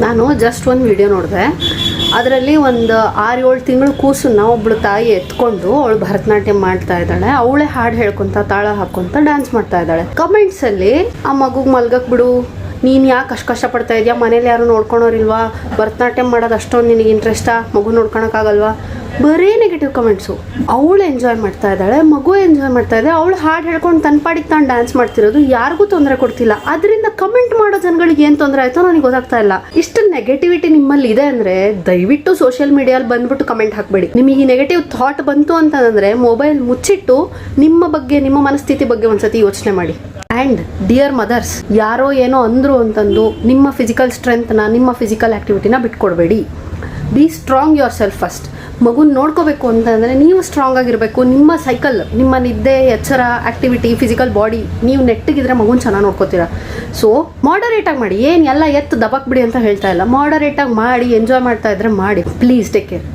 ನಾನು ಜಸ್ಟ್ ಒಂದು ವಿಡಿಯೋ ನೋಡಿದೆ. ಅದರಲ್ಲಿ ಒಂದು 6-7 ತಿಂಗಳು ಕೂಸನ್ನ ಒಬ್ಳು ತಾಯಿ ಎತ್ಕೊಂಡು ಅವಳು ಭರತನಾಟ್ಯ ಮಾಡ್ತಾ ಇದ್ದಾಳೆ. ಅವಳೇ ಹಾಡು ಹೇಳ್ಕೊಂತ ತಾಳ ಹಾಕೊಂತ ಡ್ಯಾನ್ಸ್ ಮಾಡ್ತಾ ಇದ್ದಾಳೆ. ಕಮೆಂಟ್ಸಲ್ಲಿ ಆ ಮಗುಗೆ ಮಲ್ಗಕ್ಕೆ ಬಿಡು, ನೀನು ಯಾಕೆ ಅಷ್ಟು ಕಷ್ಟಪಡ್ತಾ ಇದೆಯಾ, ಮನೇಲಿ ಯಾರು ನೋಡ್ಕೊಳೋರಿಲ್ವಾ, ಭರತನಾಟ್ಯ ಮಾಡೋದು ಅಷ್ಟೊಂದು ನಿನಗೆ ಇಂಟ್ರೆಸ್ಟಾ, ಮಗು ನೋಡ್ಕೊಳಕ್ಕಾಗಲ್ವಾ, ಬರೀ ನೆಗೆಟಿವ್ ಕಮೆಂಟ್ಸು. ಅವಳು ಎಂಜಾಯ್ ಮಾಡ್ತಾ ಇದ್ದಾಳೆ, ಮಗು ಎಂಜಾಯ್ ಮಾಡ್ತಾ ಇದೆ, ಅವಳು ಹಾಡು ಹೇಳ್ಕೊಂಡು ತನ್ನ ಪಾಡಿಗೆ ತಾನು ಡ್ಯಾನ್ಸ್ ಮಾಡ್ತಿರೋದು, ಯಾರಿಗೂ ತೊಂದರೆ ಕೊಡ್ತಿಲ್ಲ. ಅದರಿಂದ ಕಮೆಂಟ್ ಮಾಡೋ ಜನಗಳಿಗೆ ಏನು ತೊಂದರೆ ಆಯಿತೋ ನನಗೆ ಗೊತ್ತಾಗ್ತಾ ಇಲ್ಲ. ಇಷ್ಟು ನೆಗೆಟಿವಿಟಿ ನಿಮ್ಮಲ್ಲಿ ಇದೆ ಅಂದರೆ ದಯವಿಟ್ಟು ಸೋಷಿಯಲ್ ಮೀಡಿಯಲ್ಲಿ ಬಂದ್ಬಿಟ್ಟು ಕಮೆಂಟ್ ಹಾಕಬೇಡಿ. ನಿಮಗೆ ಈ ನೆಗೆಟಿವ್ ಥಾಟ್ ಬಂತು ಅಂತಂದರೆ ಮೊಬೈಲ್ ಮುಚ್ಚಿಟ್ಟು ನಿಮ್ಮ ಬಗ್ಗೆ, ನಿಮ್ಮ ಮನಸ್ಥಿತಿ ಬಗ್ಗೆ ಒಂದ್ಸತಿ ಯೋಚನೆ ಮಾಡಿ. ಆ್ಯಂಡ್ ಡಿಯರ್ ಮದರ್ಸ್, ಯಾರೋ ಏನೋ ಅಂದರು ಅಂತಂದು ನಿಮ್ಮ ಫಿಸಿಕಲ್ ಸ್ಟ್ರೆಂತ್ನ, ನಿಮ್ಮ ಫಿಸಿಕಲ್ ಆ್ಯಕ್ಟಿವಿಟಿನ ಬಿಟ್ಕೊಡ್ಬೇಡಿ. Be strong yourself first. ಮಗುನ ನೋಡ್ಕೋಬೇಕು ಅಂತಂದರೆ ನೀವು ಸ್ಟ್ರಾಂಗ್ ಆಗಿರಬೇಕು. ನಿಮ್ಮ ಸೈಕಲ್, ನಿಮ್ಮ ನಿದ್ದೆ, ಎಚ್ಚರ, ಆ್ಯಕ್ಟಿವಿಟಿ, ಫಿಸಿಕಲ್ ಬಾಡಿ ನೀವು ನೆಟ್ಟಿಗಿದ್ರೆ ಮಗುನ ಚೆನ್ನಾಗಿ ನೋಡ್ಕೋತೀರ. ಸೊ ಮಾಡರೇಟಾಗಿ ಮಾಡಿ. ಏನು ಎಲ್ಲ ಎತ್ತು ದಬಕ್ ಬಿಡಿ ಅಂತ ಹೇಳ್ತಾ ಇಲ್ಲ, ಮಾಡರೇಟಾಗಿ ಮಾಡಿ, ಎಂಜಾಯ್ ಮಾಡ್ತಾ ಇದ್ರೆ ಮಾಡಿ. Please take care.